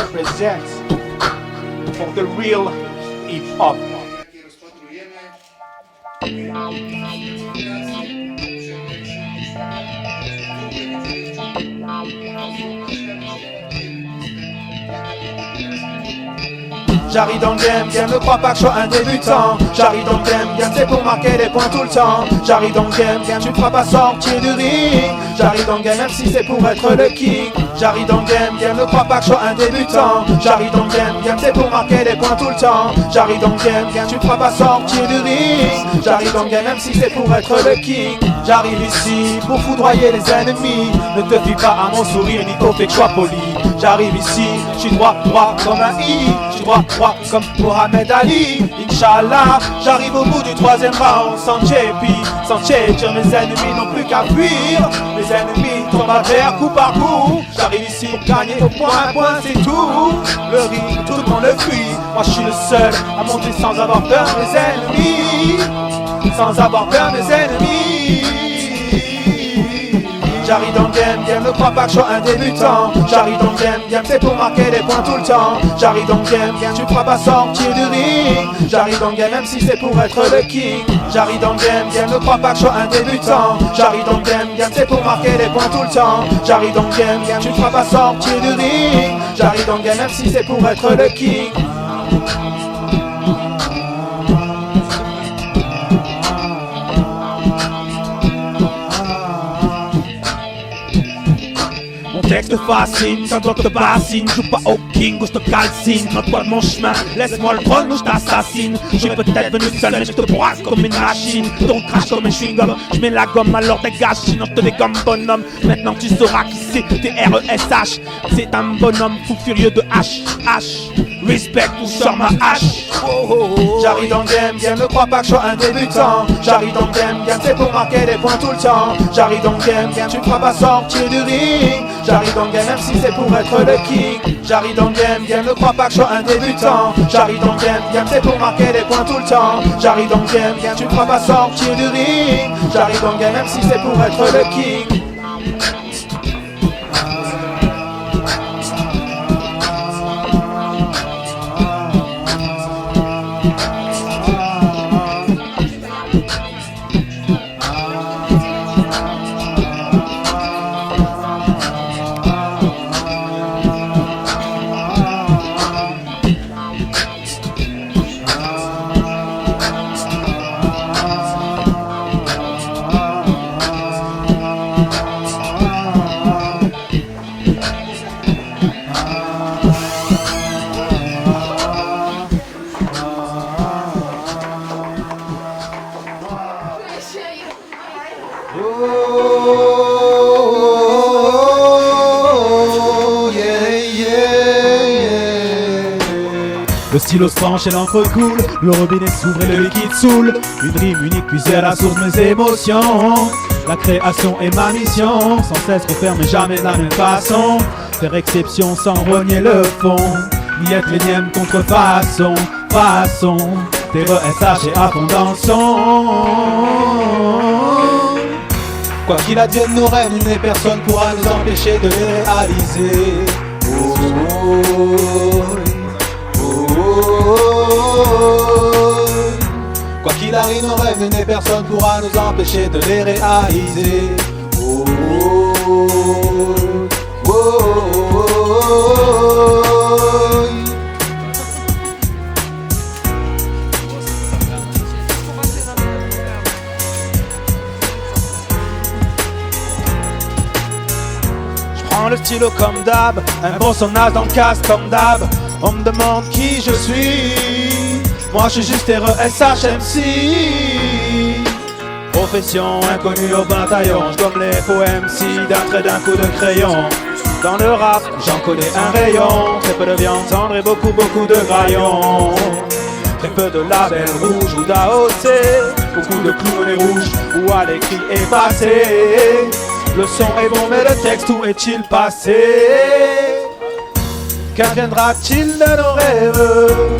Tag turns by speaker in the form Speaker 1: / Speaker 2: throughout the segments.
Speaker 1: represent for the real hip-hop.
Speaker 2: J'arrive dans le game, ne crois pas que je sois un débutant. J'arrive dans le game, c'est pour marquer des points tout le temps. J'arrive dans le game, tu ne feras pas sortir du ring. J'arrive dans le game, même si c'est pour être le king. J'arrive dans le game, ne crois pas que je sois un débutant. J'arrive dans le game, c'est pour marquer des points tout le temps. J'arrive dans le game, tu ne feras pas sortir du ring. J'arrive dans le game, même si c'est pour être le king. J'arrive ici pour foudroyer les ennemis. Ne te fie pas à mon sourire, ni au fait que je sois poli. J'arrive ici, je suis droit comme un i. Je suis droit comme Mohamed Ali. Inch'Allah, j'arrive au bout du 3e round sans tchépi, sans tchétcher. Mes ennemis n'ont plus qu'à fuir. Mes ennemis tombent à terre coup par coup. J'arrive ici pour gagner au point, c'est tout. Le ring, tout le monde le fuit. Moi je suis le seul à monter sans avoir peur des ennemis. Sans avoir peur des ennemis. J'arrive dans le game, ne crois pas que je sois un débutant. J'arrive dans le game, c'est pour marquer des points tout le temps. J'arrive dans le game, tu ne feras pas sortir du ring. J'arrive dans le game, même si c'est pour être le king. J'arrive dans le game, ne crois pas que je sois un débutant. J'arrive dans le game, c'est pour marquer des points tout le temps. J'arrive dans le game, tu ne feras pas sortir du ring. J'arrive dans le game, même si c'est pour être le king. Texte te fascine, ça doit te bassine. Joue pas au king ou je te calcine. Note-toi de mon chemin, laisse-moi le trône ou je t'assassine. Je suis peut-être venu seul mais je te brasse comme une machine. Donc crache comme un chewing-gum, je mets la gomme alors dégage. Sinon je te dégomme bonhomme. Maintenant tu sauras qui c'est, T-R-E-S-H. C'est un bonhomme fou furieux de H. Respect ou sors ma hache. J'arrive dans le game, ne crois pas que je sois un débutant. J'arrive dans le game, c'est pour marquer des points tout le temps. J'arrive dans le game, tu ne feras pas sortir du ring. J'arrive dans le game, même si c'est pour être le king. J'arrive dans le game, ne crois pas que je sois un débutant. J'arrive dans le game, c'est pour marquer des points tout le temps. J'arrive dans le game, tu ne feras pas sortir du ring. J'arrive dans le game, même si c'est pour être le king. Le stylo se penche et l'encre coule, le robinet s'ouvre et le liquide saoule. Une rime unique puise à la source mes émotions. La création est ma mission, sans cesse refaire mais jamais de la même façon. Faire exception sans renier le fond, ni être l'énième contrefaçon. T-R-E-S-H et à fond dans le son. Quoi qu'il advienne nos rêves, nulle personne pourra nous empêcher de les réaliser. Quoi qu'il arrive, nos rêves, nulle personne pourra nous empêcher de les réaliser. Prends le stylo comme d'hab, un bon sonnage dans le casque comme d'hab. On me demande qui je suis, moi je suis juste RESHMC. Profession inconnue au bataillon, j'gomme les faux MC d'un trait d'un coup de crayon. Dans le rap, j'en connais un rayon, très peu de viande tendre et beaucoup de graillons. Très peu de labels rouges ou d'AOC, beaucoup de clous au nez rouge où à l'écrit effacé. Le son est bon mais le texte, où est-il passé? Qu'adviendra-t-il de nos rêves?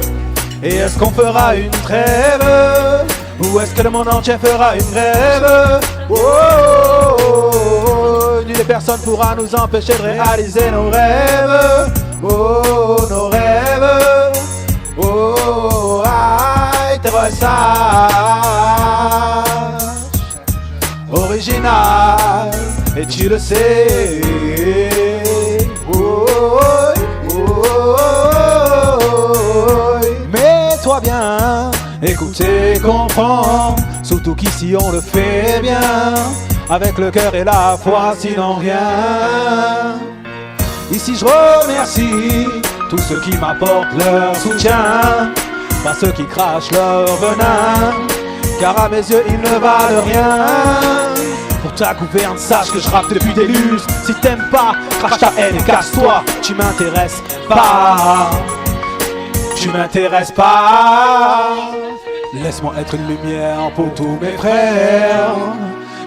Speaker 2: Et est-ce qu'on fera une trêve? Ou est-ce que le monde entier fera une grève? Oh, oh, oh, nulle personne pourra nous empêcher de réaliser nos rêves. Oh, nos rêves. Oh, aïe, t'es sage, original, et tu le sais. Oh, oh, oh, oh, mets-toi bien, écoute et comprends, surtout qu'ici on le fait bien, avec le cœur et la foi, sinon rien. Ici je remercie tous ceux qui m'apportent leur soutien, pas ceux qui crachent leur venin, car à mes yeux ils ne valent rien. Pour ta gouverne, sache que je rappe depuis des lustres. Si t'aimes pas, crache ta haine et casse-toi. Tu m'intéresses pas, tu m'intéresses pas. Laisse-moi être une lumière pour tous mes frères.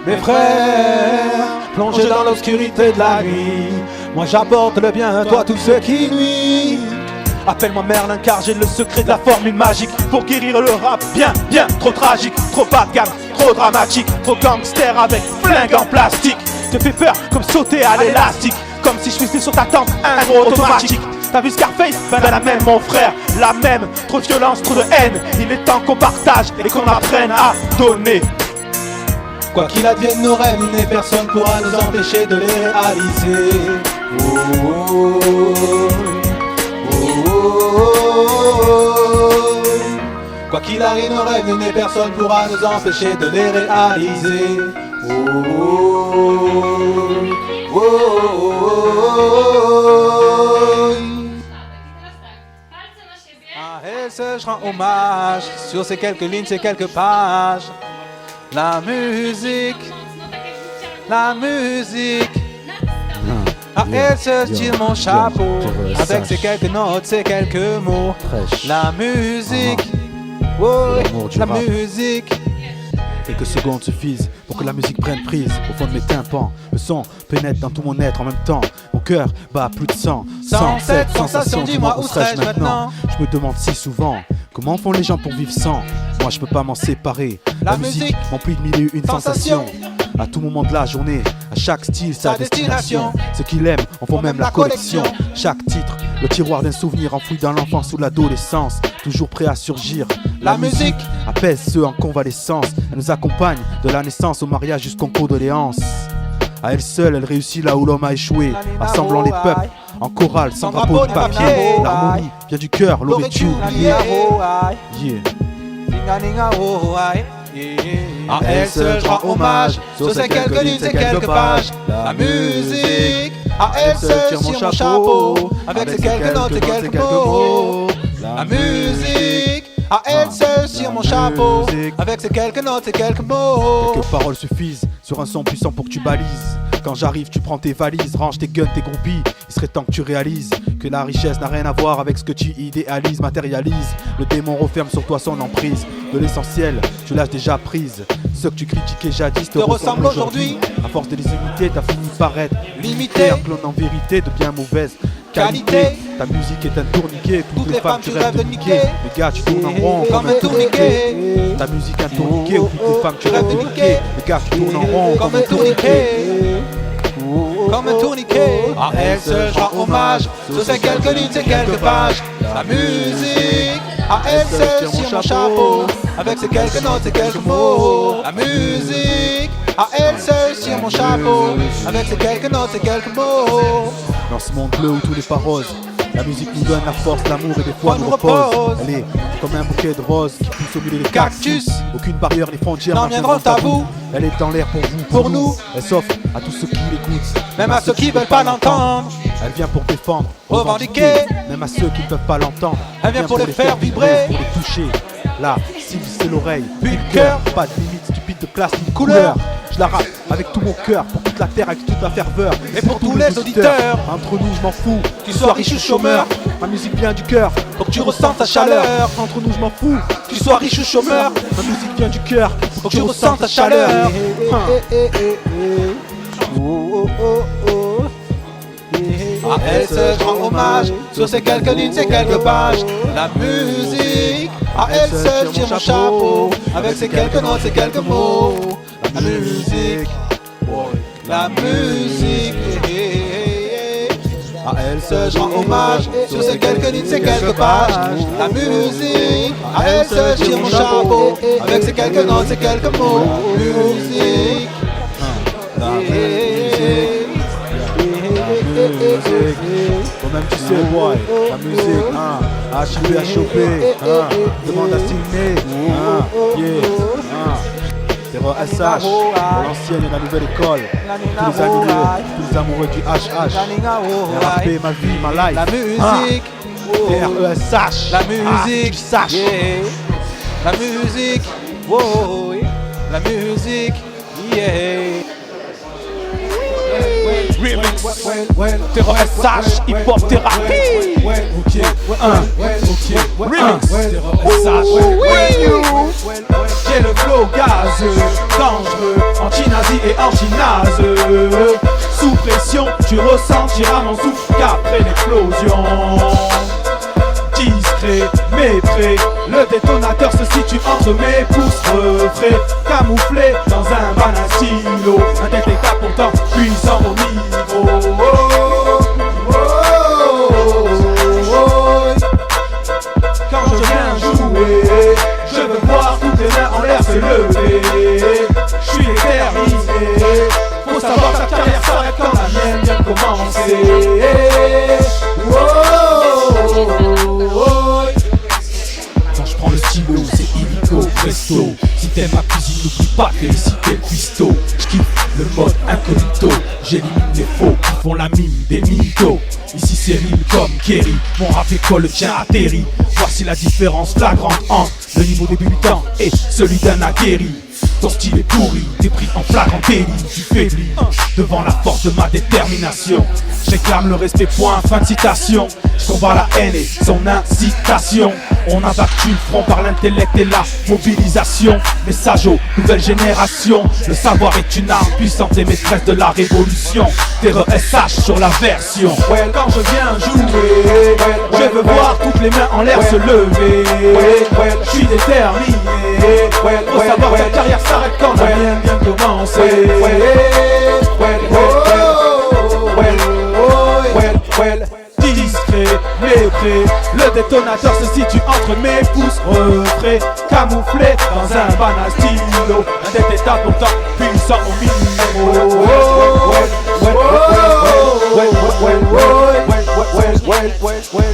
Speaker 2: Mes frères, plongés dans l'obscurité de la nuit. Moi j'apporte le bien, toi tous ceux qui nuisent. Appelle-moi Merlin car j'ai le secret de la formule magique pour guérir le rap bien, trop tragique, trop bas de gamme, trop dramatique, trop gangster avec flingue en plastique. Te fais peur comme sauter à l'élastique, comme si je faisais sur ta tempe un gros automatique. T'as vu Scarface? Ben la même mon frère, la même, trop de violence, trop de haine. Il est temps qu'on partage et qu'on apprenne à donner. Quoi qu'il advienne nos rêves, il n'est personne pourra nous empêcher de les réaliser. Oh, oh, oh, oh. Quoi qu'il arrive nos rêves, il n'est personne pourra nous empêcher de les réaliser. Oh, oh, oh, oh. À elle seule je rends hommage, sur ces quelques lignes, ces quelques pages. La musique, la musique. À elle seule tire mon chapeau, avec ces quelques notes, ces quelques mots. La musique, oh, la musique. Quelques secondes suffisent pour que la musique prenne prise au fond de mes tympans. Le son pénètre dans tout mon être en même temps. Mon cœur bat à plus de 100. Sans cette sensation, dis-moi où serais-je maintenant? Je me demande si souvent comment font les gens pour vivre sans. Moi je peux pas m'en séparer. La musique m'emplit de mille et une sensations. À tout moment de la journée, à chaque style sa destination. Ceux qui l'aiment en font même la collection. Chaque titre, le tiroir d'un souvenir enfoui dans l'enfance ou l'adolescence. Toujours prêt à surgir. La musique apaise ceux en convalescence. Elle nous accompagne de la naissance au mariage jusqu'aux condoléances. À elle seule, elle réussit là où l'homme a échoué, rassemblant les peuples en chorale, sans drapeau de papier. L'harmonie vient du cœur, l'aurais-tu oublié? À elle seule, je rends hommage sur ces quelques lignes, ces quelques pages. La musique, à elle seule, tire mon chapeau, avec ces quelques notes et quelques mots. La musique, à elle seule, tire mon chapeau, avec ces quelques notes et quelques mots. Quelques paroles suffisent sur un son puissant pour que tu balises. Quand j'arrive, tu prends tes valises, range tes guns, tes groupies. Il serait temps que tu réalises que la richesse n'a rien à voir avec ce que tu idéalises, matérialises. Le démon referme sur toi son emprise. De l'essentiel, tu l'as déjà prise. Ceux que tu critiquais jadis te ressemblent aujourd'hui. À force de les imiter, t'as fini par être limité. Un clone en vérité de bien mauvaise qualité. Ta musique est un tourniquet, toutes les femmes tu rêves de niquer. Les gars tu tournes en rond comme un tourniquet. Ta musique un tourniquet, où toutes les femmes tu rêves de niquer. Les gars tu tournes en rond comme un tourniquet. Comme un tourniquet. À elle seule je rends hommage sur ces quelques lignes, ces quelques pages. La musique, à elle seule tire mon chapeau, avec ces quelques notes, ces quelques mots. La musique, à elle seule tire mon chapeau, avec ces quelques notes, ces quelques mots. Dans ce monde bleu où tout n'est pas rose, La musique nous donne la force, l'amour et des fois nous repose. Elle est comme un bouquet de roses qui pousse au milieu des cactus. Aucune barrière ni frontière
Speaker 3: n'en viendront à bout.
Speaker 2: Elle est dans l'air pour vous,
Speaker 3: pour nous.
Speaker 2: Elle s'offre à tous ceux qui l'écoutent,
Speaker 3: même à ceux qui veulent pas l'entendre.
Speaker 2: Elle vient pour défendre,
Speaker 3: revendiquer,
Speaker 2: même à ceux qui ne peuvent pas l'entendre.
Speaker 3: Elle vient pour les faire vibrer,
Speaker 2: pour les toucher. Là, si c'est l'oreille,
Speaker 3: puis le cœur,
Speaker 2: pas de limite stupide de classe ni de couleur. Je la rappe avec tout mon cœur, pour toute la terre, avec toute la ferveur.
Speaker 3: Et pour tous les auditeurs,
Speaker 2: entre nous je m'en fous,
Speaker 3: tu sois riche ou chômeur.
Speaker 2: Ma musique vient du cœur,
Speaker 3: pour que tu ressentes ta chaleur.
Speaker 2: Entre nous je m'en fous,
Speaker 3: tu sois riche ou chômeur.
Speaker 2: Ma musique vient du cœur,
Speaker 3: pour que tu ressentes ta chaleur. À elle seule je rends hommage, sur ces quelques lignes, ces quelques pages. La musique, à elle seule tire mon chapeau, avec ces quelques notes, ces quelques mots. La musique, la musique. À elle seule je rends hommage, sur ces quelques lignes, ces quelques pages. La musique, à elle seule tire mon chapeau, avec ces quelques notes, ces quelques mots. Musique, la musique.
Speaker 2: Toi-même tu sais, boy, la musique, HB à choper, demande à signer, Terror SH, pour l'ancienne et la nouvelle école, tous les amoureux du HH, RAP, ma vie, ma life,
Speaker 3: la musique,
Speaker 2: TRESH,
Speaker 3: la musique,
Speaker 2: sache,
Speaker 3: la musique, la musique, yeah.
Speaker 1: Remix, Terror SH, Hip Hop Thérapie. Remix, Terror SH. J'ai le flow gazeux, dangereux, anti-nazi et anti-naze. Sous pression, tu ressentiras mon souffle qu'après l'explosion. Discret, mais prêt, le détonateur se situe entre mes pouces refrais. Camouflé dans un banal stylo, indétectable pourtant puissant au niveau. Quand je viens jouer, je veux voir toutes les mains en l'air se lever. Je suis déterminé, faut savoir que ta carrière s'arrête quand la mienne vient de commencer. Quand je prends le stylo, c'est illico, presto. Si t'aimes ma cuisine, n'oublie pas de féliciter le cuistot. J'kiffe le mode incognito, j'élimine les faux qui font la mine des mythos. Ici c'est rime comme Kerry, mon rap école tient atterri. Voici la différence flagrante entre le niveau débutant et celui d'un aguerri. Ton style est pourri, t'es pris en flagrant délit. Tu faiblis devant la force de ma détermination. Je réclame le respect, point, fin de citation. Je combats la haine et son incitation. On a battu le front par l'intellect et la mobilisation. Message aux nouvelles générations. Le savoir est une arme puissante et maîtresse de la révolution. Terror SH sur la version. Quand je viens jouer, je veux voir toutes les mains en l'air se lever. Je suis déterminé, faut savoir que ta carrière s'arrête quand la mienne vient de commencer. Discret, mais prêt, le détonateur se situe entre mes pouces refrais. Camouflé dans un banal stylo, indétectable pourtant puissant au minimum.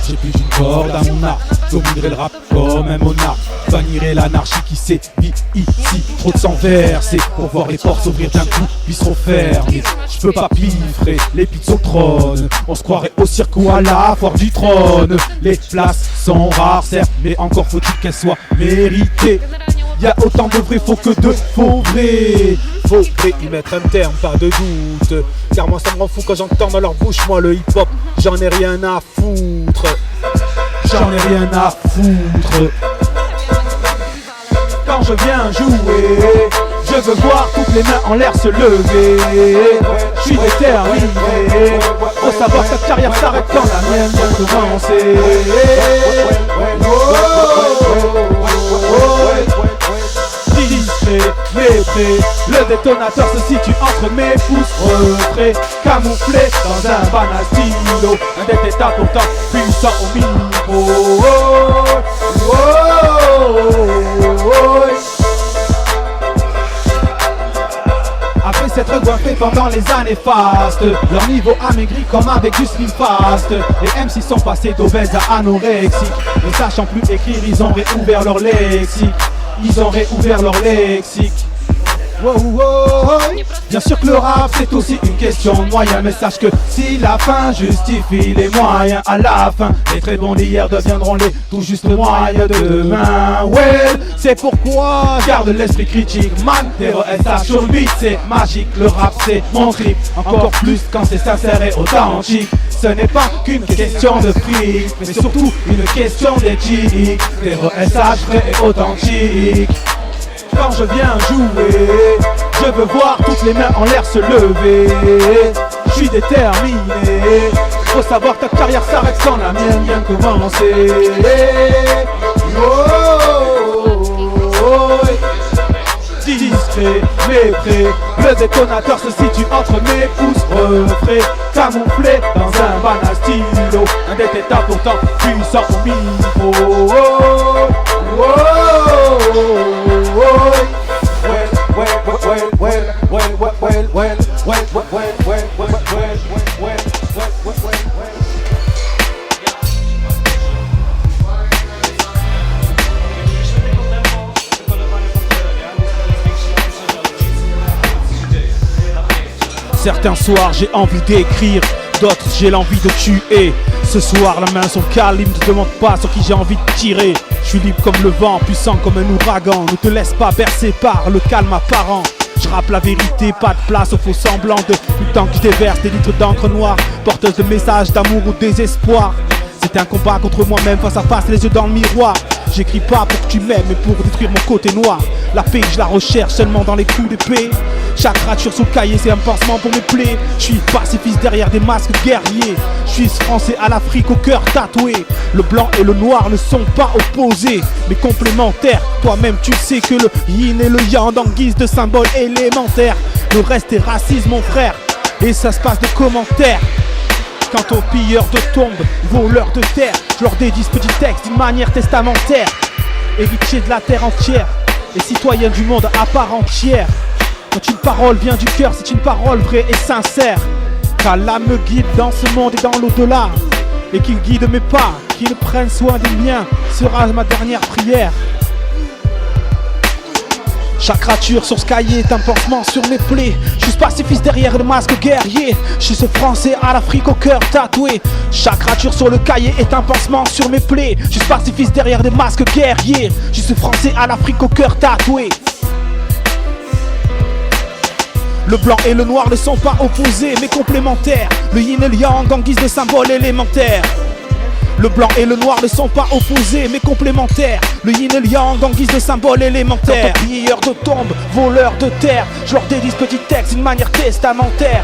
Speaker 1: J'ai plus d'une corde à mon arc, dominerai le rap comme un monarque. Bannirai l'anarchie qui sévit ici. Trop de sang versé pour voir les portes s'ouvrir d'un coup puis se refermer. Je peux pas piffrer les pizzas au trône. On se croirait au cirque ou à la foire du trône. Les places sont rares certes, mais encore faut-il qu'elles soient méritées. Y'a autant de vrais faux que de faux vrais. Faudrait y mettre un terme, pas de doute. Car moi ça me rend fou quand j'entends dans leur bouche. Moi le hip hop, j'en ai rien à foutre. J'en ai rien à foutre. Quand je viens jouer, je veux voir toutes les mains en l'air se lever. Je suis déterminé, faut savoir que cette carrière s'arrête quand la mienne vient de commencer. Discret, mais prêt, le détonateur se situe entre mes pouces refrais. Camouflé dans un banal stylo, indétectable pourtant puissant au micro. ABC
Speaker 2: s'être goinfrés pendant les années fastes. Leur niveau amaigri comme avec du Slim Fast. Les MC sont passés d'obèses à anorexiques. Ne sachant plus écrire, ils ont réouvert leur lexique. Ils ont réouvert leur lexique. Wow, wow. Bien sûr que le rap c'est aussi une question de moyens. Mais sache que si la fin justifie les moyens, à la fin les très bons d'hier deviendront les tout juste moyens de demain. Well, c'est pourquoi garde l'esprit critique. Man, SH sur le beat, c'est magique. Le rap c'est mon trip, encore plus quand c'est sincère et authentique. Ce n'est pas qu'une question de fric, mais surtout une question d'éthique. SH vrai et authentique. Quand je viens jouer, je veux voir toutes les mains en l'air se lever. Je suis déterminé. Faut savoir que ta carrière s'arrête quand la mienne vient de commencer. Discret, mais prêt. Le détonateur se situe entre mes pouces refrais. Camouflé dans un banal stylo. Indétectable pourtant puissant au micro. Certains soirs j'ai envie d'écrire, d'autres j'ai l'envie de tuer. Ce soir la main sur le calibre, ne te demande pas sur qui j'ai envie de tirer. Je suis libre comme le vent, puissant comme un ouragan. Ne te laisse pas bercer par le calme apparent. Je rappe la vérité, pas de place au faux semblant de tout le temps que je déverse des litres d'encre noire, porteuse de messages d'amour ou désespoir. C'est un combat contre moi-même face à face, les yeux dans le miroir. J'écris pas pour que tu m'aimes, mais pour détruire mon côté noir. La paix, je la recherche seulement dans les coups d'épée. Chaque rature sous le cahier, c'est un pansement pour mes plaies. Je suis pacifiste derrière des masques guerriers. Je suis français à l'Afrique au cœur tatoué. Le blanc et le noir ne sont pas opposés, mais complémentaires. Toi-même tu sais que le yin et le yang en guise de symbole élémentaire. Le reste est racisme mon frère, et ça se passe de commentaires. Quant aux pilleurs de tombes, voleurs de terre, je leur dédie ce petit texte d'une manière testamentaire. Héritier de la terre entière et citoyen du monde à part entière. Quand une parole vient du cœur, c'est une parole vraie et sincère. Car l'âme me guide dans ce monde et dans l'au-delà. Et qu'il guide mes pas, qu'il prenne soin des miens, sera ma dernière prière. Chaque rature sur ce cahier est un pansement sur mes plaies. Je suis pacifiste derrière le masque guerrier. Je suis ce français à l'Afrique au cœur tatoué. Chaque rature sur le cahier est un pansement sur mes plaies. Je suis pacifiste derrière des masques guerriers. Je suis ce français à l'Afrique au cœur tatoué. Le blanc et le noir ne sont pas opposés mais complémentaires. Le yin et le yang en guise de symbole élémentaire. Le blanc et le noir ne sont pas opposés mais complémentaires. Le yin et le yang en guise de symbole élémentaire. Pilleurs de tombes, voleurs de terre, je leur dédie ce petit texte d'une manière testamentaire.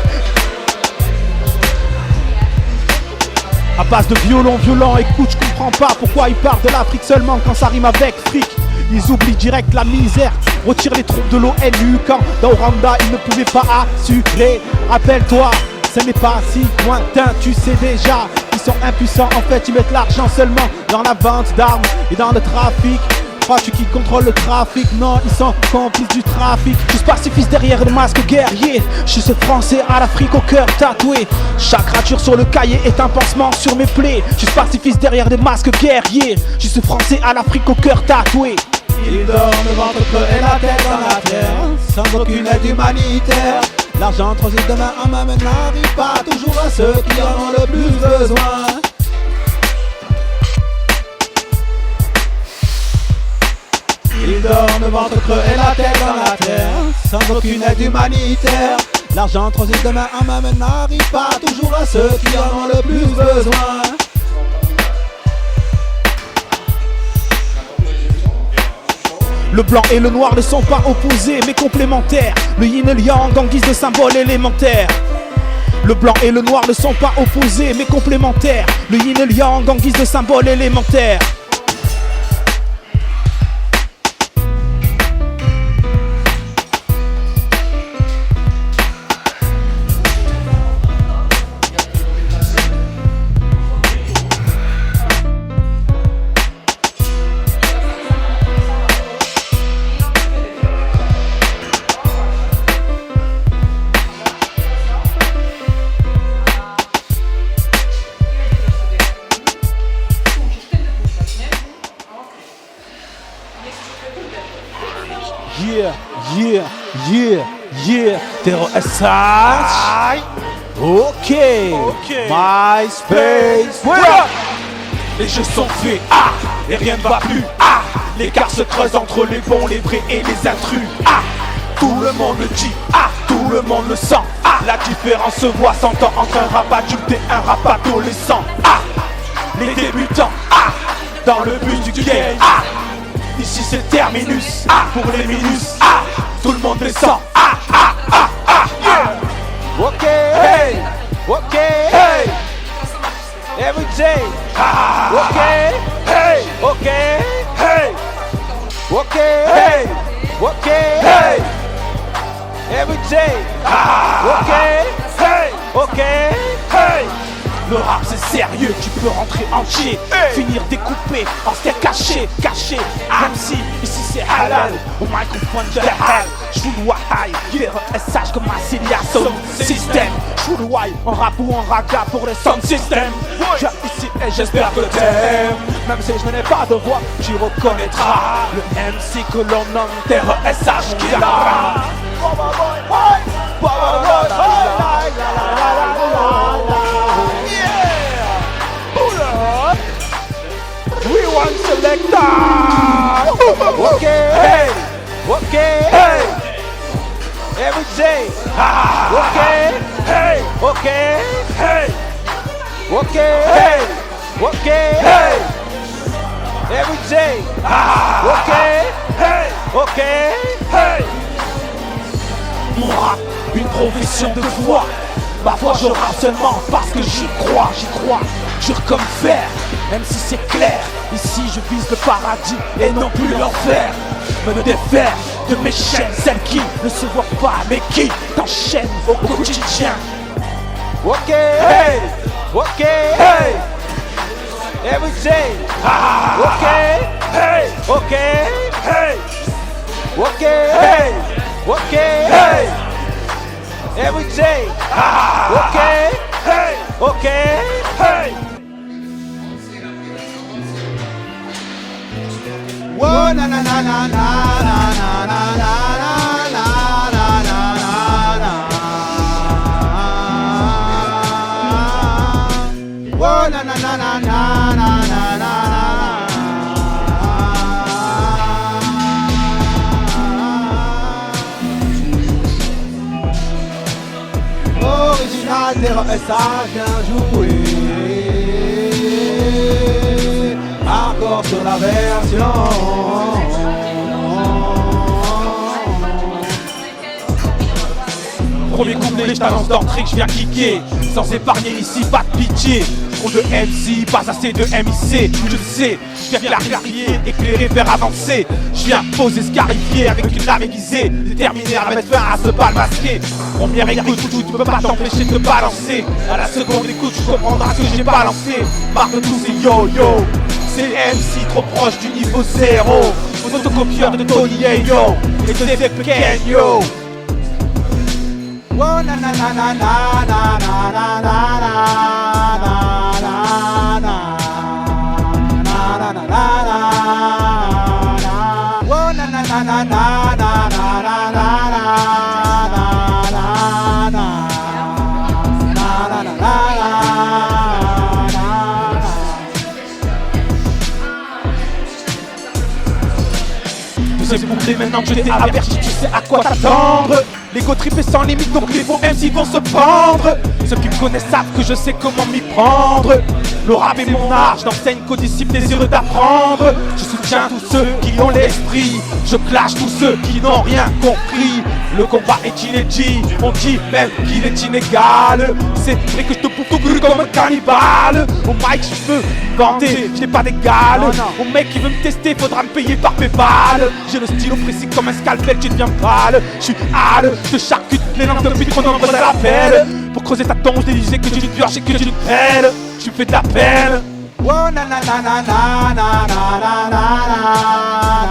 Speaker 2: À base de violon violent, écoute, je comprends pas pourquoi ils parlent de l'Afrique seulement quand ça rime avec fric. Ils oublient direct la misère, retirent les troupes de l'ONU quand dans Rwanda ils ne pouvaient pas assurer. Rappelle-toi, ce n'est pas si lointain, tu sais déjà. Ils sont impuissants, en fait ils mettent l'argent seulement dans la vente d'armes et dans le trafic. Crois-tu qu'ils contrôlent le trafic? Non, ils sont complices du trafic. Je suis pacifiste derrière le masque guerrier. Je suis ce français à l'Afrique au cœur tatoué. Chaque rature sur le cahier est un pansement sur mes plaies. Je suis pacifiste derrière des masques guerriers. Je suis ce français à l'Afrique au cœur tatoué.
Speaker 3: Il dort le ventre creux et la tête dans la terre, sans aucune aide humanitaire. L'argent transite de main en main mais n'arrive pas toujours à ceux qui en ont le plus besoin. Il dort le ventre creux et la tête dans la terre, sans aucune aide humanitaire. L'argent transite de main en main mais n'arrive pas toujours à ceux qui en ont le plus besoin.
Speaker 2: Le blanc et le noir ne sont pas opposés mais complémentaires. Le yin et le yang en guise de symbole élémentaire. Le blanc et le noir ne sont pas opposés mais complémentaires. Le yin et le yang en guise de symbole élémentaire.
Speaker 1: Yeah, Terror SH. Ok.
Speaker 3: MySpace.
Speaker 1: Voilà. Les jeux sont faits, et rien ne va plus, l'écart se creuse entre les bons, les vrais et les intrus, tout le monde le dit, tout le monde le sent, la différence se voit, s'entend entre un rap adulte et un rap adolescent, les débutants, dans le but du game, ici c'est terminus, pour les minus, tout le monde descend,
Speaker 3: Ok, hey, ok, hey, every day. Okay, hey, okay, hey, okay, hey, okay, hey, every day. Okay, hey, okay, hey.
Speaker 1: Le rap c'est sérieux, tu peux rentrer entier, finir découpé, en steak caché, même si ici c'est halal, au microphone de hal, j'fous le wahai, SH comme Massilia Sound System, j'fous le why, en rap ou en raga pour les sound system, je viens ici et j'espère que t'aimes, même si je n'ai pas de voix, tu reconnaîtras le MC que l'on nomme Terror SH qui là.
Speaker 3: We want selector. Okay, hey, okay, hey, every day. Okay, hey, okay, hey, okay, hey, okay, hey, every day. Okay, hey, okay, hey.
Speaker 1: Mon rap, une profession de foi. Ma foi je rappe seulement parce que j'y crois, dur comme fer, même si c'est clair. Ici je vise le paradis et non plus l'enfer. Me défaire de mes chaînes, celles qui ne se voient pas mais qui t'enchaînent au quotidien.
Speaker 3: Ok, hey, ok, hey, every day. Ok, hey, ok, hey, ok, hey, ok, hey, every day. Ok, hey, ok, hey. Whoa, na na na na na na na na na na na na. Whoa, na na na na na na na na. Original Terror SH vient jouer. Encore sur la version.
Speaker 1: Premier couplet, je t'annonce d'entrée que je viens kicker. Sans épargner ici, pas de pitié. Trop de MC, pas assez de MIC. Je le sais, je viens clarifier, éclairer, faire avancer. Je viens poser scarifier avec une lame aiguisée, déterminé à mettre fin à ce bal masqué. Première écoute, tu peux pas t'empêcher de te balancer. À la seconde écoute, tu comprendras ce que j'ai balancé. Marre de tous ces yo-yo. C'est MC trop proche du niveau zéro. Photocopieur de Tony Ayo et de des pequeños.
Speaker 3: Whoa, na na na na na na na na na na na na na na. Whoa, na na na na na na na na na na na na.
Speaker 1: C'est bouclé maintenant que je t'ai averti, tu sais à quoi t'attendre. L'ego trip est sans limite donc les faux MC vont se pendre. Ceux qui me connaissent savent que je sais comment m'y prendre. Le rap est mon art, je n'enseigne qu'aux disciples désireux d'apprendre. Je soutiens tous ceux qui ont l'esprit, je clash tous ceux qui n'ont rien compris. Le combat est inédit, on dit même qu'il est inégal. C'est vrai que je te bouffe tout cru comme un cannibale. Au mic je peux vanter, je n'ai pas d'égal. Au mec qui veut me tester, faudra me payer par PayPal. J'ai le stylo précis comme un scalpel, tu deviens pâle. Je suis hâle, je charcute les langues depuis trop nombreuses à l'appel. Pour creuser ta tombe, je disais que tu une pioche et que tu une pelle. Tu me fais de la peine.
Speaker 3: Whoa, na na na na na na na na na na na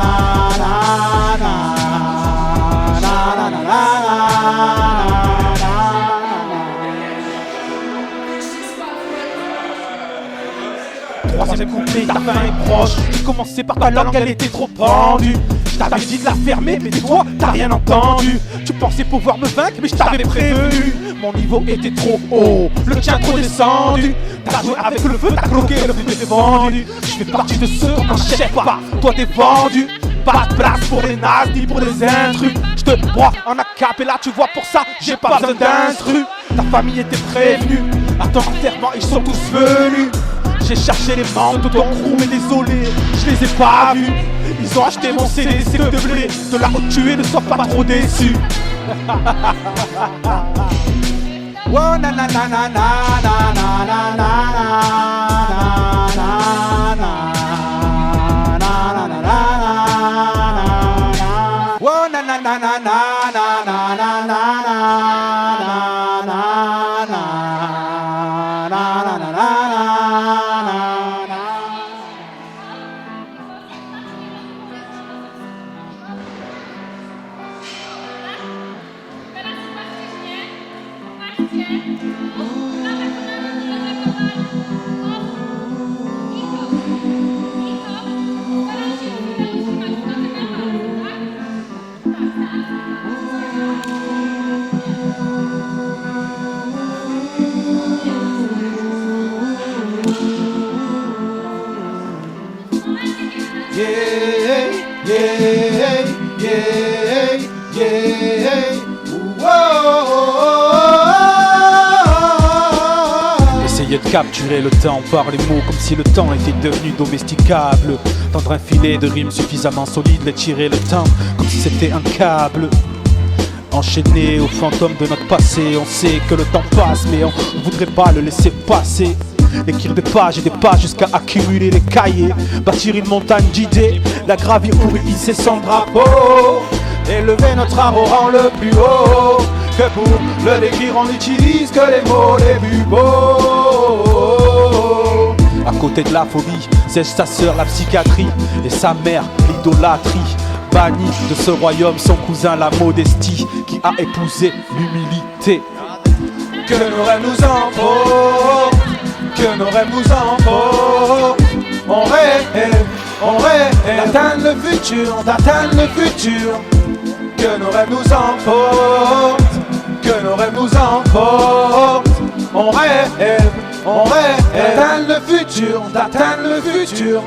Speaker 1: Troisième couplet, ta fin est proche. J'ai commencé par ta langue, elle était trop pendue. Je t'avais dit de la fermer, mais toi, t'as rien entendu. Tu pensais pouvoir me vaincre, mais je t'avais prévenu. Mon niveau était trop haut, le tien trop descendu. T'as joué avec le feu, t'as croqué, le feu t'es vendu. Je fais partie de ceux qu'on n'achète pas, toi t'es vendu. Pas de place pour les nazes ni pour les intrus. Je te broie en acapella, tu vois, pour ça j'ai pas besoin d'instru. Ta famille était prévenue, à ton enterrement ils sont tous venus. J'ai cherché les membres de ton crew, mais désolé, je les ai pas vus. Ils ont acheté mon CD, c'est de blé. De là où tu es, ne sois pas trop déçu. Oh na na na na na na na na na oh na na na na na na na na Essayez de capturer le temps par les mots comme si le temps était devenu domesticable. Tendre un filet de rimes suffisamment solide, les tirer le temps comme si c'était un câble. Enchaîné aux fantômes de notre passé, on sait que le temps passe mais on ne voudrait pas le laisser passer. Écrire des pages et des pages jusqu'à accumuler les cahiers. Bâtir une montagne d'idées, la gravir pour y hisser son drapeau. Élever notre art au rang le plus haut. Que pour le décrire on n'utilise que les mots les plus beaux. À côté de la phobie, c'est sa sœur la psychiatrie et sa mère l'idolâtrie. Banni de ce royaume son cousin la modestie qui a épousé l'humilité. Que nos rêves nous en faut, que nos rêves nous en faut. On rêve d'atteindre le futur, d'atteindre le futur. Que nos rêves nous emportent, que nos rêves nous emportent. On rêve d'atteindre le futur, d'atteindre le futur.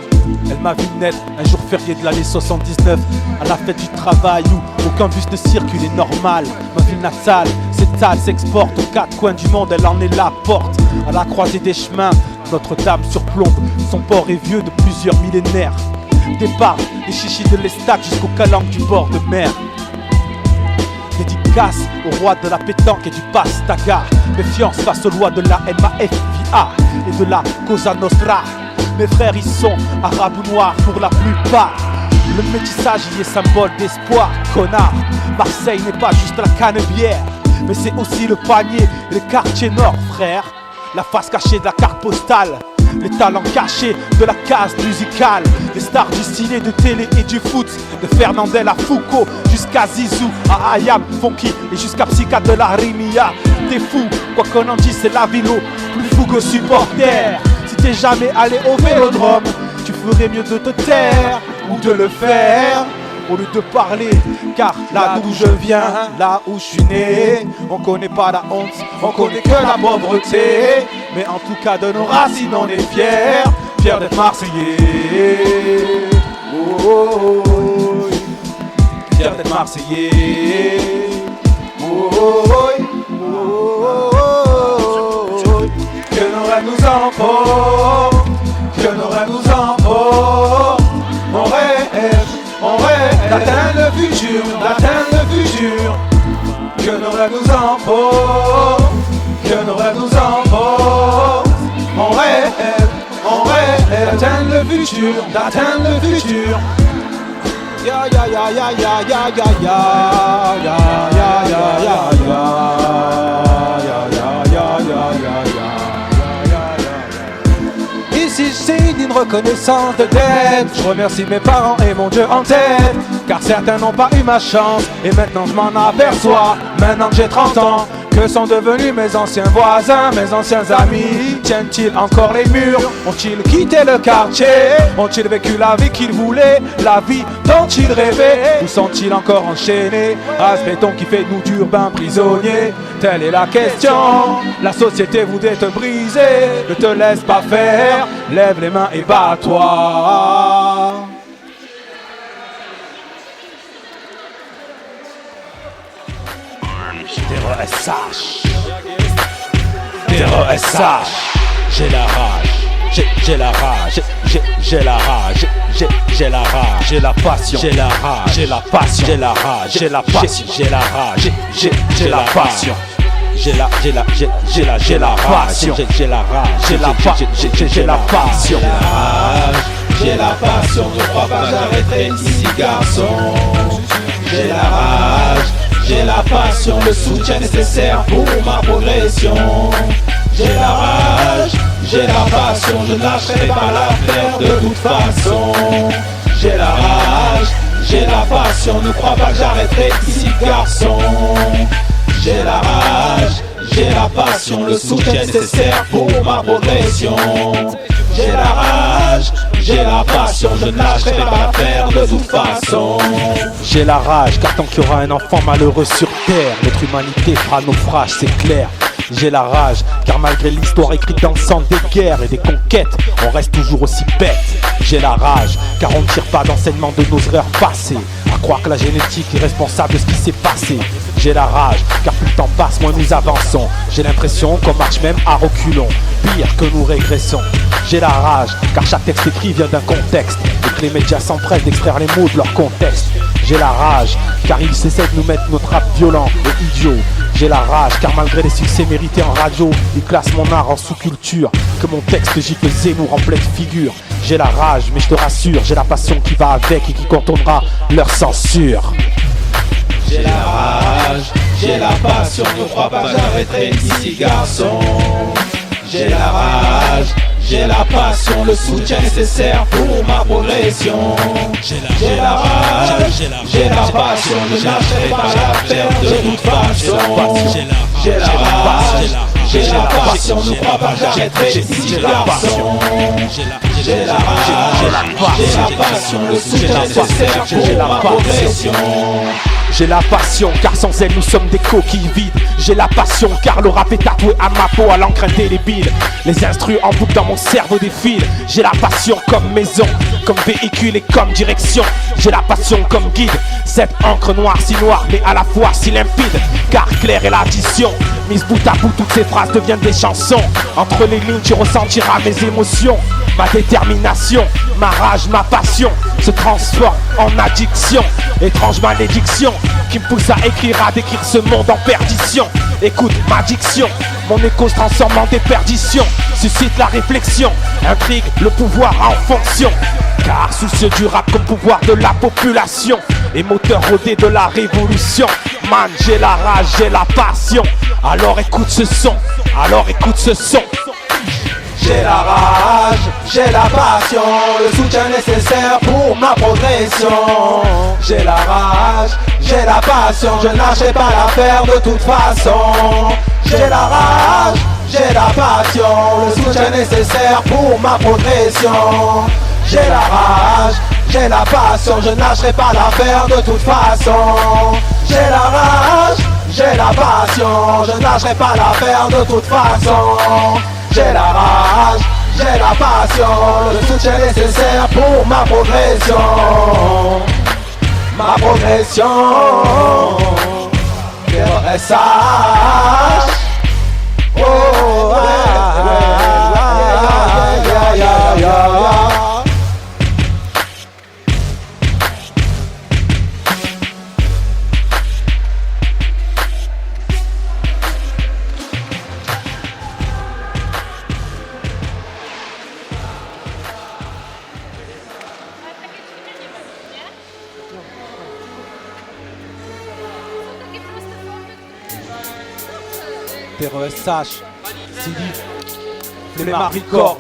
Speaker 1: Elle m'a vu naître un jour férié de l'année 79, à la fête du travail où aucun bus ne circule est normal. Ma ville natale s'étale, s'exporte aux quatre coins du monde, elle en est la porte. À la croisée des chemins, Notre-Dame surplombe, son port est vieux de plusieurs millénaires. Départ des chichis de l'Estac jusqu'aux calanques du bord de mer. Dédicace au roi de la pétanque et du pastaga. Méfiance face aux lois de la MAFIA et de la Cosa Nostra. Mes frères ils sont arabes ou noirs pour la plupart. Le métissage y est symbole d'espoir, connard. Marseille n'est pas juste la canebière, mais c'est aussi le panier et le quartier nord, frère. La face cachée de la carte postale, les talents cachés de la case musicale, les stars du ciné, de télé et du foot, de Fernandel à Foucault, jusqu'à Zizou, à Ayam, Fonky et jusqu'à Psycha de la Rimia. T'es fou, quoi qu'on en dise, c'est la ville plus fou que supporter. Si t'es jamais allé au Vélodrome, tu ferais mieux de te taire ou de le faire au lieu de parler, car là d'où je viens, là où je suis né, on connaît pas la honte, on connaît que la pauvreté. Mais en tout cas de nos racines on est fiers, fiers d'être Marseillais. Oh, oh, oh, oh. Fiers d'être Marseillais. Oh, oh, oh, oh, oh, oh. Que nos rêves nous emportent, que nos rêves nous emportent. On rêve d'atteindre le futur, d'atteindre le futur. Que nos rêves nous emportent, que nos rêves nous emportent. On rêve d'atteindre le futur, d'atteindre le futur. Ya ya ya ya ya ya ya ya ya ya ya ya ya ya ya ya. Ici je signe une reconnaissance de dette. Je remercie mes parents et mon Dieu en tête, car certains n'ont pas eu ma chance. Et maintenant je m'en aperçois, maintenant que j'ai 30 ans,
Speaker 2: Que sont devenus mes anciens voisins, mes anciens amis? Tiennent-ils encore les murs? Ont-ils quitté le quartier? Ont-ils vécu la vie qu'ils voulaient, la vie dont ils rêvaient? Ou sont-ils encore enchaînés à ce béton qui fait de nous d'urbains prisonniers? Telle est la question. La société voudrait te briser, ne te laisse pas faire. Lève les mains et bats-toi. Terreur SH, Terreur SH. J'ai la rage, j'ai la rage, j'ai la rage, j'ai la rage, j'ai la passion, j'ai la rage, j'ai la passion, j'ai la rage, j'ai la passion, j'ai la rage, j'ai la passion. J'ai la passion, j'ai la passion, j'ai la passion.
Speaker 3: J'ai la passion, ne crois pas j'arrêterai ici garçon. J'ai la rage, j'ai la passion, le soutien nécessaire pour ma progression. J'ai la rage, j'ai la passion, je ne lâcherai pas l'affaire de toute façon. J'ai la rage, j'ai la passion, ne crois pas que j'arrêterai ici garçon. J'ai la rage, j'ai la passion, le soutien nécessaire pour ma progression. J'ai la rage, j'ai la passion, je ne lâcherai pas l'affaire de toute façon.
Speaker 1: J'ai la rage, car tant qu'il y aura un enfant malheureux sur terre, notre humanité fera naufrage, c'est clair. J'ai la rage, car malgré l'histoire écrite dans le sang des guerres et des conquêtes, on reste toujours aussi bête. J'ai la rage, car on ne tire pas d'enseignement de nos erreurs passées, à croire que la génétique est responsable de ce qui s'est passé. J'ai la rage, car plus le temps passe, moins nous avançons. J'ai l'impression qu'on marche même à reculons, pire que nous régressons. J'ai la rage, car chaque texte écrit vient d'un contexte, et que les médias s'empressent d'extraire les mots de leur contexte. J'ai la rage, car ils essaient de nous mettre notre rap violent et idiot. J'ai la rage, car malgré les succès mérités en radio, ils classent mon art en sous-culture, que mon texte gifle Zemmour en pleine figure. J'ai la rage, mais je te rassure, j'ai la passion qui va avec et qui contournera leur censure.
Speaker 3: J'ai la rage, j'ai la passion, ne crois pas j'arrêterai ici garçon. J'ai la rage, j'ai la passion, le soutien nécessaire pour ma progression. J'ai la rage, j'ai la passion, je ne lâcherai pas l'affaire de toute façon. J'ai la rage, j'ai la passion, ne crois pas j'arrêterai ici garçon. J'ai la rage, j'ai la passion, le soutien nécessaire pour ma progression.
Speaker 1: J'ai la passion, car sans elle nous sommes des coquilles vides. J'ai la passion, car le rap est tatoué à ma peau à l'encre indélébile. Les instrus en boucle dans mon cerveau défilent. J'ai la passion comme maison, comme véhicule et comme direction. J'ai la passion comme guide, cette encre noire si noire mais à la fois si limpide. Car clair est l'addition, mise bout à bout toutes ces phrases deviennent des chansons. Entre les lignes tu ressentiras mes émotions. Ma détermination, ma rage, ma passion se transforme en addiction. Étrange malédiction qui me pousse à écrire, à décrire ce monde en perdition. Écoute ma diction, mon écho se transforme en déperdition. Suscite la réflexion, intrigue le pouvoir en fonction. Car soucieux du rap comme pouvoir de la population et moteur rodé de la révolution. Man, j'ai la rage, j'ai la passion. Alors écoute ce son, alors écoute ce son.
Speaker 2: J'ai la rage, j'ai la passion, le soutien nécessaire pour ma progression. J'ai la rage, j'ai la passion, je ne lâcherai pas l'affaire de toute façon. J'ai la rage, j'ai la passion, le soutien nécessaire pour ma progression. J'ai la rage, j'ai la passion, je ne lâcherai pas l'affaire de toute façon. J'ai la rage, j'ai la passion, je ne lâcherai pas l'affaire de toute façon. J'ai la rage, j'ai la passion, le soutien nécessaire pour ma progression. Ma progression. SH. Oh,
Speaker 1: Terreur SH, CD, Flemma Records.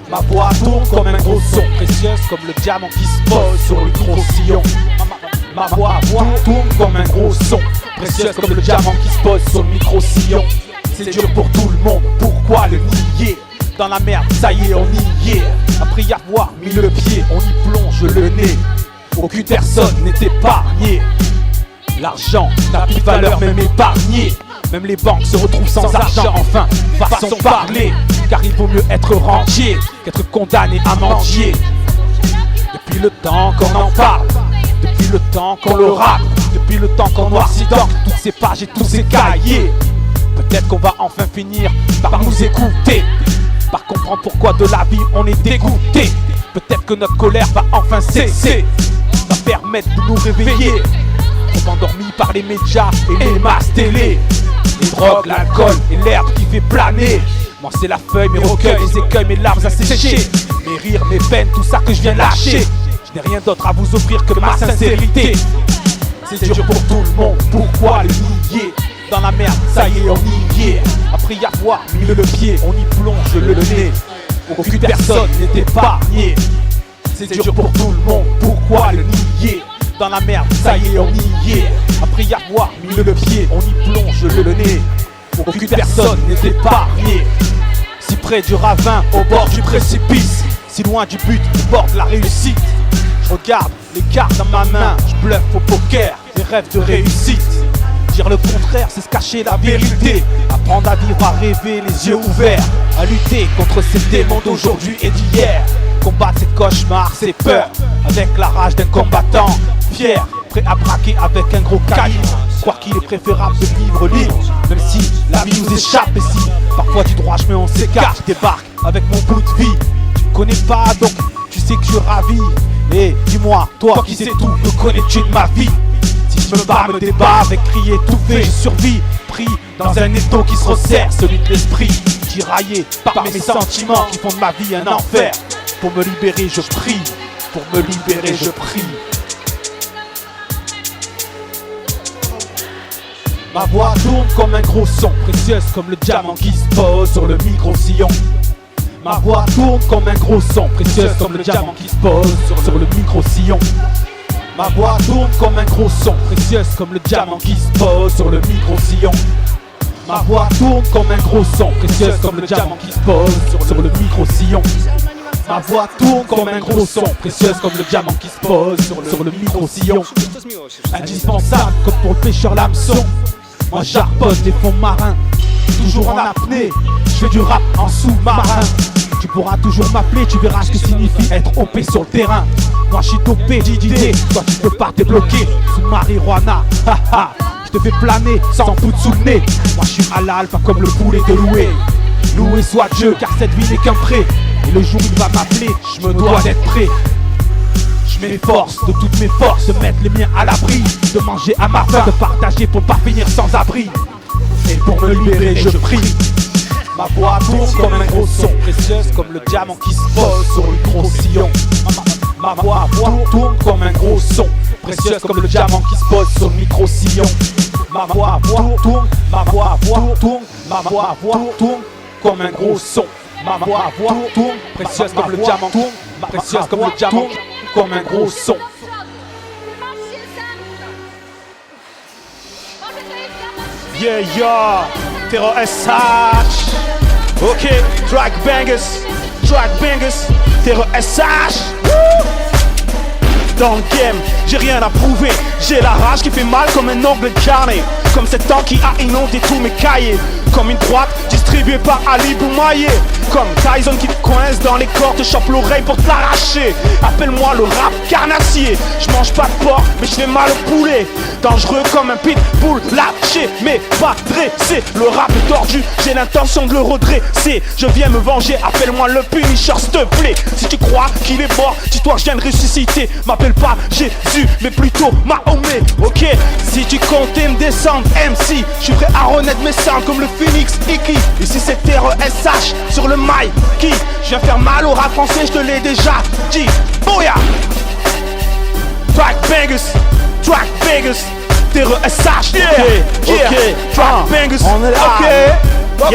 Speaker 1: Ma voix tourne comme un gros son, précieuse comme le diamant qui se pose sur le gros sillon. Ma voix tourne comme un gros son. précieuse comme le diamant qui se pose sur le micro-sillon. C'est dur pour tout le monde, pourquoi le nier? Dans la merde, ça y est, on y est. Après y avoir mis le pied, on y plonge le nez. Aucune personne n'est épargnée. L'argent n'a plus de valeur, même épargné. Même les banques se retrouvent sans argent, enfin, façon parler. Car il vaut mieux être rentier qu'être condamné à mendier. Depuis le temps qu'on en parle, depuis le temps qu'on le rappe, depuis le temps qu'on noircit d'encre toutes ces pages et tous ces cahiers. Peut-être qu'on va enfin finir par nous écouter, par comprendre pourquoi de la vie on est dégoûté. Peut-être que notre colère va enfin cesser, va permettre de nous réveiller. On endormis par les médias et les masses télé. Les drogues, l'alcool et l'herbe qui fait planer. Moi c'est la feuille, mes recueils, les écueils, mes larmes à sécher. Mes rires, mes peines, tout ça que je viens lâcher. Je n'ai rien d'autre à vous offrir que ma sincérité. C'est dur pour tout le monde, pourquoi le nier? Dans la merde, ça y est, on y est. Après y avoir mis le pied, on y plonge le nez. Aucune personne n'est épargnée. C'est dur pour tout le monde, pourquoi le nier? Dans la merde, ça y est, on y est. Après y avoir mis le pied, on y plonge le nez. Aucune personne n'est épargnée. Si près du ravin, au bord du précipice, si loin du but, au bord de la réussite. Je regarde les cartes dans ma main, je bluffe au poker, les rêves de réussite. Dire le contraire, c'est se cacher la vérité. Apprendre à vivre, à rêver, les yeux ouverts. À lutter contre ces démons d'aujourd'hui et d'hier. Combattre ces cauchemars, ces peurs, avec la rage d'un combattant fier, prêt à braquer avec un gros calibre. Croire qu'il est préférable de vivre libre, même si la vie nous échappe. Et si parfois du droit chemin on s'écarte, je débarque avec mon bout de vie. Tu me connais pas donc tu sais que je ravis. Et dis-moi, toi qui sais tout, me connais-tu de ma vie? Si je me bats, me débat avec cris étouffés, je survis, pris dans un étau qui se resserre, celui de l'esprit, tiraillé par mes sentiments qui font de ma vie un enfer. Pour me libérer, je prie. Pour me libérer, je prie. Ma voix tourne comme un gros son, précieuse comme le diamant qui se pose sur le micro-sillon. Ma voix tourne comme un gros son, précieuse comme le diamant qui se pose sur le micro-sillon. Ma voix tourne comme un gros son, précieuse comme le diamant qui se pose sur le micro-sillon. Ma voix tourne comme un gros son, précieuse comme le diamant qui se pose sur le micro-sillon. Ma voix tourne comme un gros son, précieuse comme le diamant qui se pose sur le micro-sillon. Indispensable comme pour le pêcheur l'hameçon. Moi j'arpone les fonds marins, toujours en apnée. Je fais du rap en sous-marin. Tu pourras toujours m'appeler, tu verras ce que signifie être OP sur le terrain. Moi je suis dopé d'idées, toi tu peux pas te bloquer. Sous marijuana, haha, je te fais planer sans foutre sous le nez. Moi je suis halal, pas comme le poulet de Loué. Loué soit Dieu, car cette vie n'est qu'un prêt. Et le jour où il va m'appeler, je me dois d'être prêt. Je m'efforce de toutes mes forces, de mettre les miens à l'abri, de manger à ma faim, de partager pour pas finir sans abri. Et pour me libérer, je prie. Ma voix tourne comme un gros son, précieuse comme le diamant qui se pose sur le gros sillon. Ma voix tourne comme un gros son, précieuse comme le diamant qui se pose sur le micro-sillon. Ma voix tourne, ma voix tourne, ma voix tourne comme un gros son. Ma voix tourne, précieuse comme le diamant, précieuse comme le diamant, comme un gros son.
Speaker 2: Yeah, yeah, Terror SH. Ok, track bangers, Terror SH. Dans le game, j'ai rien à prouver. J'ai la rage qui fait mal comme un ongle carné. Comme cet temps qui a inondé tous mes cahiers. Comme une droite distribuée par Ali Boumaillé. Comme Tyson qui te coince dans les cordes, te chope l'oreille pour te l'arracher. Appelle-moi le rap carnassier. Je mange pas de porc, mais je fais mal au poulet. Dangereux comme un pitbull, lâché mais pas dressé. Le rap est tordu, j'ai l'intention de le redresser. Je viens me venger, appelle-moi le Punisher, s'il te plaît. Si tu crois qu'il est mort, dis-toi que je viens de ressusciter. M'appelle pas Jésus, mais plutôt Mahomet. Ok, si tu comptais me descendre MC, je suis prêt à renaître mes sangs comme le Phoenix Iki. Ici c'est Terror SH sur le mic qui je viens faire mal au rap français, je te l'ai déjà dit. Bouya. Track bangers, Terror SH. Yeah, track bangers.
Speaker 3: On est là.
Speaker 2: Ok.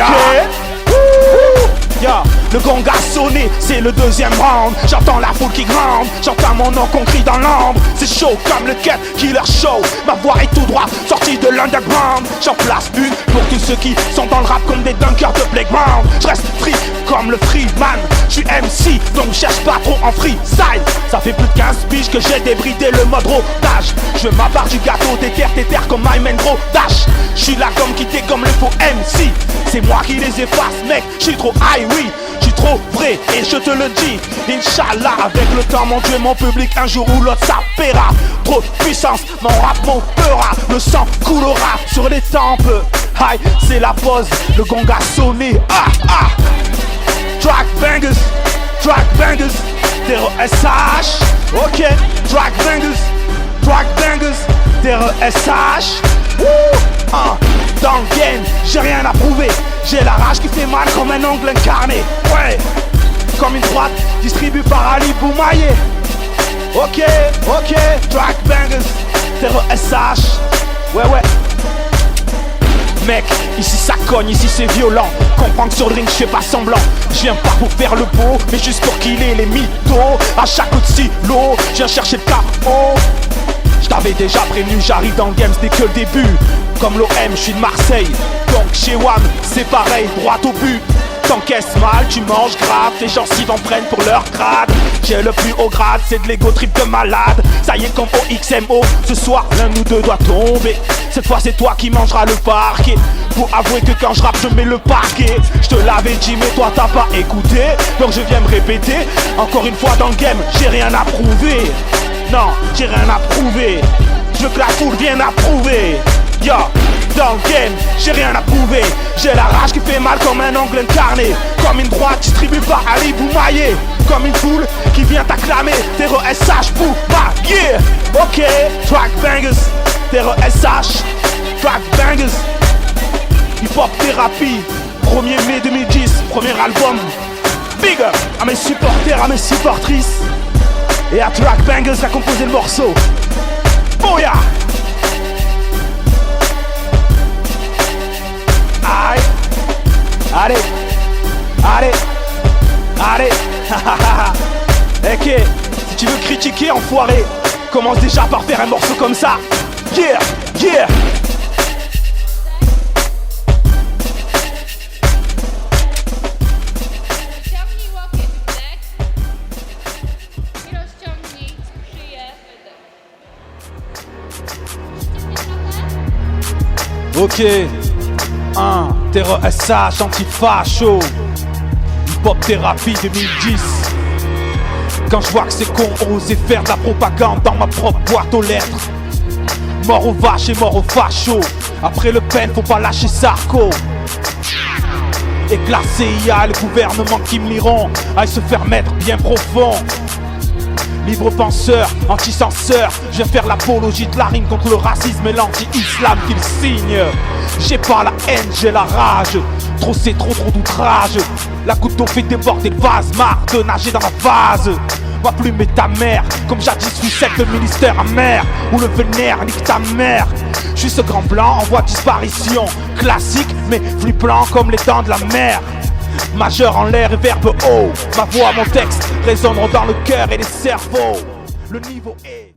Speaker 2: Yeah. Le gong a sonné. donné, c'est le deuxième round. J'entends la foule qui gronde, j'entends mon nom qu'on crie dans l'ombre. C'est chaud comme le Cat Killer Show. Ma voix est tout droit, sortie de l'underground. J'en place une pour tous ceux qui sont dans le rap comme des dunkers de playground. Je reste free comme le Freeman. Je suis MC, donc cherche pas trop en freestyle. Ça fait plus de 15 piges que j'ai débridé le mode rodage. Je ma part du gâteau, déterre comme My Man Gros Dash. Je suis la gomme qui dégomme le faux MC. C'est moi qui les efface, mec, je suis trop high, oui. Je suis trop vrai et je te le dis. Inch'Allah, avec le temps, mon Dieu, mon public, un jour ou l'autre, ça paiera. Trop de puissance, mon rap montera. Le sang coulera sur les tempes. Aïe, c'est la pause, le gong a sonné. Track bangers, terre SH. Ok, track bangers, terre SH. Dans le game, j'ai rien à prouver. J'ai la rage qui fait mal comme un ongle incarné. Ouais, comme une droite distribuée par Ali Boumaillé. Ok, track bangers, terre SH. Ouais. Mec, ici ça cogne, ici c'est violent. Comprends que sur le ring je fais pas semblant. Je viens pas pour faire le beau, mais juste pour killer les mythos. À chaque coup de silo, je viens chercher le KO. Je t'avais déjà prévenu, j'arrive dans le game, c'était que le début. Comme l'OM, je suis de Marseille. Donc chez WAM, c'est pareil, droit au but. T'encaisses mal, tu manges grave, tes gencives en prennent pour leur grade. J'ai le plus haut grade, c'est de l'ego trip de malade. Ça y est comme au XMO, ce soir l'un ou deux doit tomber. Cette fois c'est toi qui mangeras le parquet. Faut avouer que quand je rappe je mets le paquet. Je te l'avais dit mais toi t'as pas écouté. Donc je viens me répéter, encore une fois dans le game, j'ai rien à prouver. Non, j'ai rien à prouver. Je veux que la foule vienne approuver. Yo, dans le game, j'ai rien à prouver. J'ai la rage qui fait mal comme un ongle incarné. Comme une droite distribuée par Ali Boumaillé. Comme une foule qui vient t'acclamer. Terre SH pour ma yeah. Ok, track bangers, terre SH, track bangers. Hip Hop Thérapie, 1er mai 2010, premier album. Big up à mes supporters, à mes supportrices. Et à Track Bangers qui a composé le morceau. Booyah! Allez. Ok, si tu veux critiquer, enfoiré, commence déjà par faire un morceau comme ça. Yeah. Ok, terre SH, anti-facho. Hip-Hop Thérapie 2010. Quand je vois que c'est con, oser faire de la propagande dans ma propre boîte aux lettres. Mort aux vaches et mort aux fachos. Après Le Pen, faut pas lâcher Sarko. Et que la CIA et le gouvernement qui me liront aillent se faire mettre bien profond. Libre penseur, anti-censeur, je viens faire l'apologie de la rime contre le racisme et l'anti-islam qu'il signe. J'ai pas la haine, j'ai la rage. Trop c'est trop d'outrage. La goutte d'eau fait déborder le vase. Marre de nager dans la vase. Ma plume est ta mère, comme jadis fut celle de ministère amer. Où le vénère nique ta mère. Je suis ce grand blanc en voie de disparition. Classique mais flippant comme les dents de la mer. Majeur en l'air et verbe haut. Ma voix, mon texte résonneront dans le cœur et les cerveaux. Le niveau est...